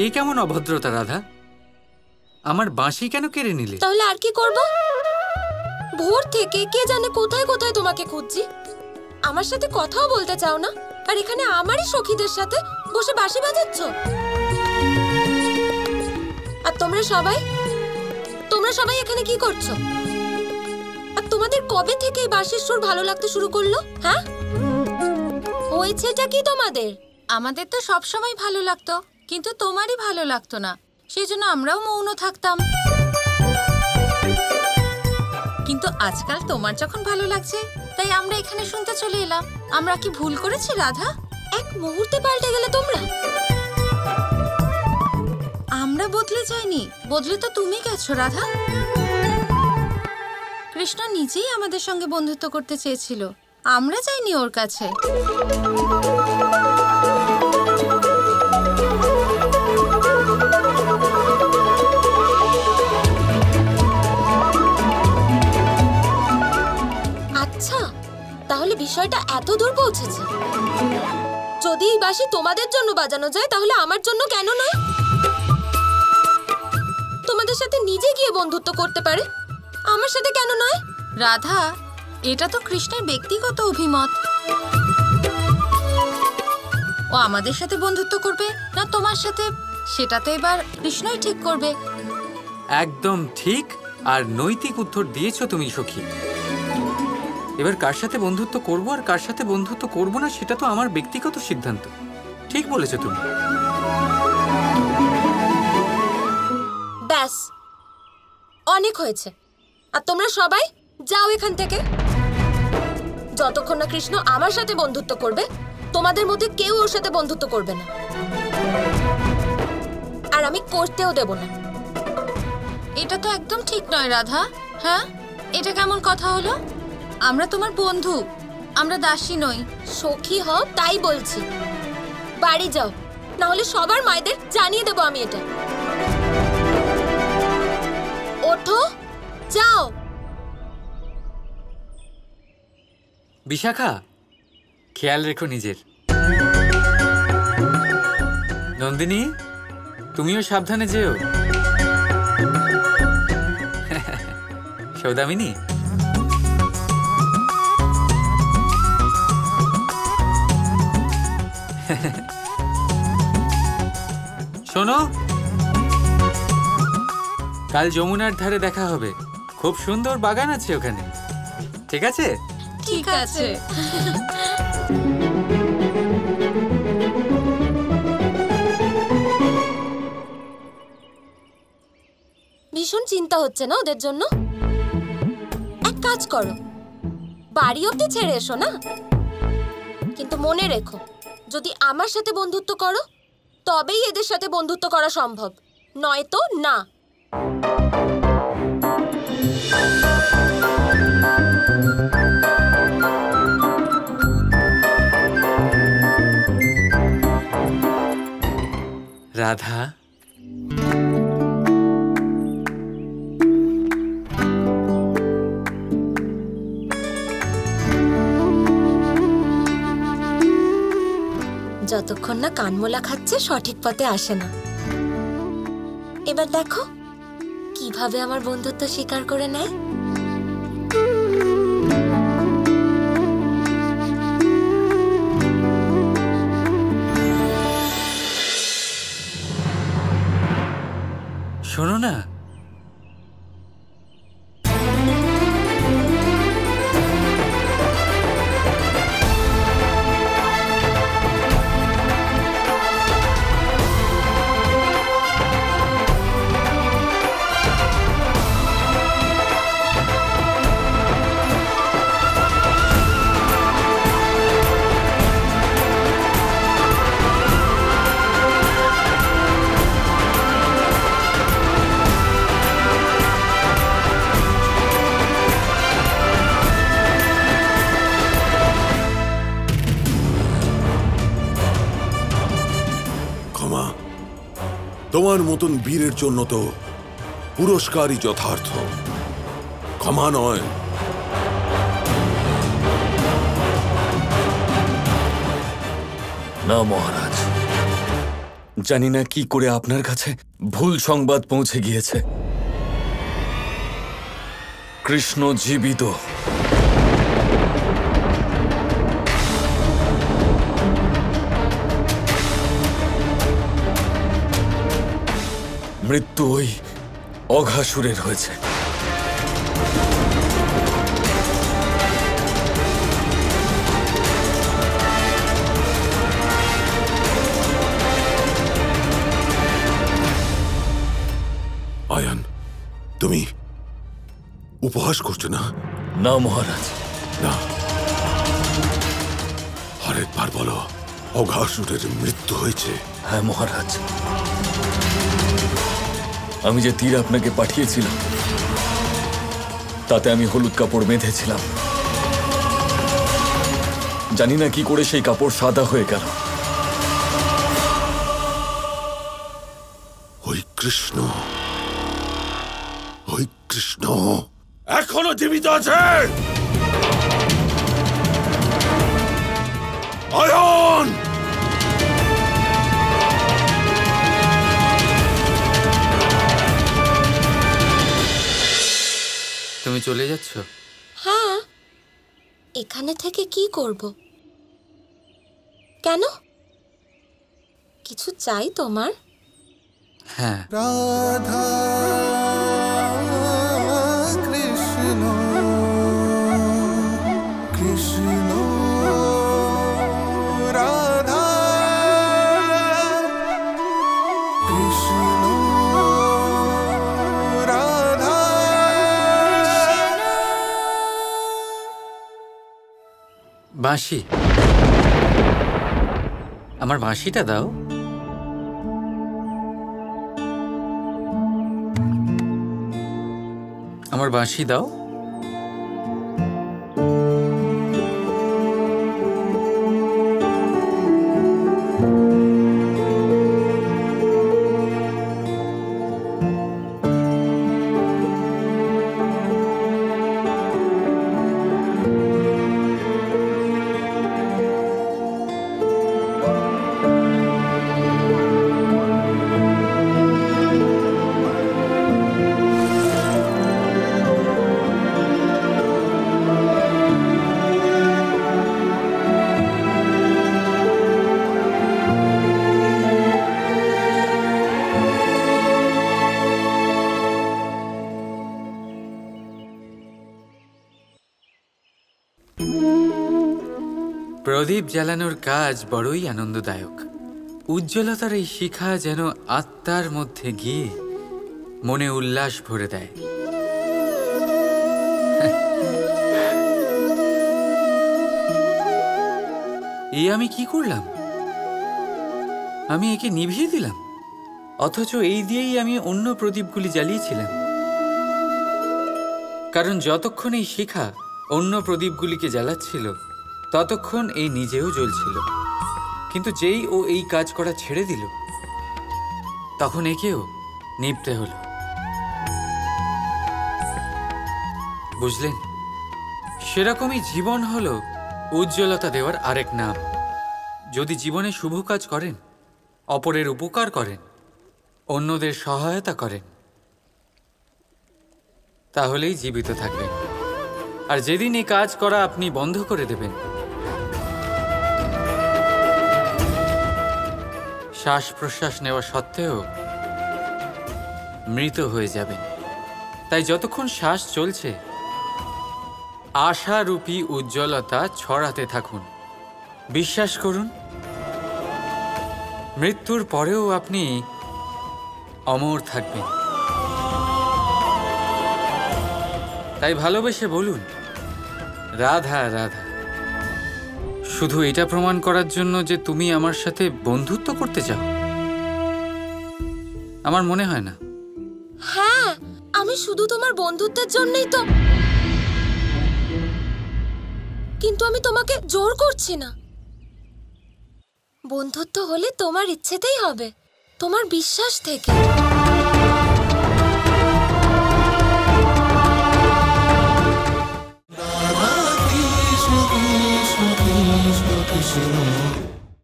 এই কেমন অভদ্রতা রাধা? আমার বাঁশি কেন কেড়ে নিলে? তাহলে আর কি করব? ভোর থেকে কে জানে কোথায় কোথায় তোমাকে খুঁজছি। আমার সাথে কথাও বলতে চাও না, আর এখানে আমারই সখীদের সাথে বসে বাঁশি বাজাচ্ছ। আর তোমরা সবাই এখানে কি করছো? আর তোমাদের কবে থেকে এই বাঁশির সুর ভালো লাগতে শুরু করলো? হ্যাঁ, হয়েছেটা কি তোমাদের? আমাদের তো সব সময় ভালো লাগতো, কিন্তু তোমারই ভালো লাগতো না, সেই জন্য আমরাও মৌন থাকতাম। কিন্তু আজকাল তোমার যখন ভালো লাগছে, তাই আমরা এখানে শুনতে চলে এলাম। আমরা কি ভুল করেছি রাধা? এক মুহূর্তে পাল্টে গেলে তোমরা। আমরা বদলে যাইনি, বদলে তো তুমি গেছো রাধা। কৃষ্ণ নিজেই আমাদের সঙ্গে বন্ধুত্ব করতে চেয়েছিল, আমরা যাইনি ওর কাছে। আচ্ছা, তাহলে বিষয়টা এত দূর পৌঁছেছে। যদি এই বাঁশি তোমাদের জন্য বাজানো যায়, তাহলে আমার জন্য কেন নয়? তোমাদের সাথে নিজে গিয়ে বন্ধুত্ব করতে পারে, আমার সাথে কেন নয়? রাধা, এটা তো কৃষ্ণের ব্যক্তিগত অভিমত। ও আমাদের সাথে বন্ধুত্ব করবে না তোমার সাথে, সেটা তো এবার কৃষ্ণই ঠিক করবে। একদম ঠিক আর নৈতিক উত্তর দিয়েছো তুমি সখী। এবার কার সাথে বন্ধুত্ব করব আর কার সাথে বন্ধুত্ব করব না, সেটা তো আমার ব্যক্তিগত সিদ্ধান্ত। ঠিক বলেছো তুমি। ব্যাস, অনেক হয়েছে। আর তোমরা সবাই যাও এখান থেকে। যতক্ষণ না কৃষ্ণ আমার সাথে বন্ধুত্ব করবে, তোমাদের মধ্যে কেউ ওর সাথে বন্ধুত্ব করবে না, আর আমি করতেও দেব না। এটা তো একদম ঠিক নয় রাধা। হ্যাঁ, এটা কেমন কথা হলো? আমরা তোমার বন্ধু, আমরা দাসী নই। সখী হও তাই বলছি। বাড়ি যাও, না হলে সবার মায়েদের জানিয়ে দেবো আমি এটা। ওঠো, যাও। বিশাখা, খেয়াল রেখো নিজের। নন্দিনী, তুমিও সাবধানে যেও। সৌদামিনী, শোনো, কাল যমুনার ধারে দেখা হবে। খুব সুন্দর বাগান আছে ওখানে, ঠিক আছে? ঠিক আছে। ভীষণ চিন্তা হচ্ছে না ওদের জন্য? এক কাজ করো, বাড়ি অবধি ছেড়ে এসো না। কিন্তু মনে রেখো, যদি আমার সাথে বন্ধুত্ব করো, তবেই এদের সাথে বন্ধুত্ব করা সম্ভব, নয়তো না। রাধা, যতক্ষণ না কানমোলা খাচ্ছে সঠিক পথে আসে না। এবার দেখো কিভাবে আমার বন্ধুত্ব স্বীকার করে নেয়। শোনো না, তোমার মতন বীরের জন্য তো পুরস্কারই যথার্থ, ক্ষমা নয়। না মহারাজ, জানি না কি করে আপনার কাছে ভুল সংবাদ পৌঁছে গিয়েছে। কৃষ্ণ জীবিত। মৃত্যু ওই অঘাসুরের হয়েছে। আয়ান, তুমি উপহাস করছো না? না মহারাজ। না, আরেকবার বলো, অঘাসুরের মৃত্যু হয়েছে। হ্যাঁ মহারাজ, আমি যে তীর আপনাকে পাঠিয়েছিলাম তাতে আমি হলুদ কাপড় বেঁধেছিলাম। জানি না কি করে সেই কাপড় সাদা হয়ে গেল। ওই কৃষ্ণ, ওই কৃষ্ণ এখনো জীবিত আছে। আয়ান, তুমি চলে যাচ্ছ? হ্যাঁ, এখানে থেকে কি করব? কেন, কিছু চাই তোমার? হ্যাঁ, রাধা কৃষ্ণ কৃষ্ণ রাধা কৃষ্ণ রাধা। বাঁশি, আমার বাঁশিটা দাও। আমার বাঁশি দাও। প্রদীপ জ্বালানোর কাজ বড়ই আনন্দদায়ক। উজ্জ্বলতার এই শিখা যেন আত্মার মধ্যে গিয়ে মনে উল্লাস ভরে দেয়। এই আমি কি করলাম? আমি একে নিভিয়ে দিলাম, অথচ এই দিয়েই আমি অন্য প্রদীপগুলি জ্বালিয়েছিলাম। কারণ যতক্ষণ এই শিখা অন্য প্রদীপগুলিকে জ্বালাচ্ছিল ততক্ষণ এই নিজেও জ্বলছিল। কিন্তু যেই ও এই কাজ করা ছেড়ে দিল তখন একেও নিভতে হলো। বুঝলেন? সেরকমই জীবন হলো উজ্জ্বলতা দেওয়ার আরেক নাম। যদি জীবনে শুভ কাজ করেন, অপরের উপকার করেন, অন্যদের সহায়তা করেন, তাহলেই জীবিত থাকবেন। আর যেদিন এই কাজ করা আপনি বন্ধ করে দেবেন, শ্বাস প্রশ্বাস নেওয়া সত্ত্বেও মৃত হয়ে যাবেন। তাই যতক্ষণ শ্বাস চলছে আশারূপী উজ্জ্বলতা ছড়াতে থাকুন। বিশ্বাস করুন, মৃত্যুর পরেও আপনি অমর থাকবেন। তাই ভালোবেসে বলুন, রাধা রাধা। শুধু এটা প্রমাণ করার জন্য যে তুমি আমার সাথে বন্ধুত্ব করতে চাও? আমার মনে হয় না। হ্যাঁ, আমি শুধু তোমার বন্ধুত্বের জন্যই তো। কিন্তু আমি তোমাকে জোর করছি না। বন্ধুত্ব হলে তোমার ইচ্ছেতেই হবে, তোমার বিশ্বাস থেকে। রাধা কৃষ্ণ কৃষ্ণ কৃষ্ণ কৃষ্ণ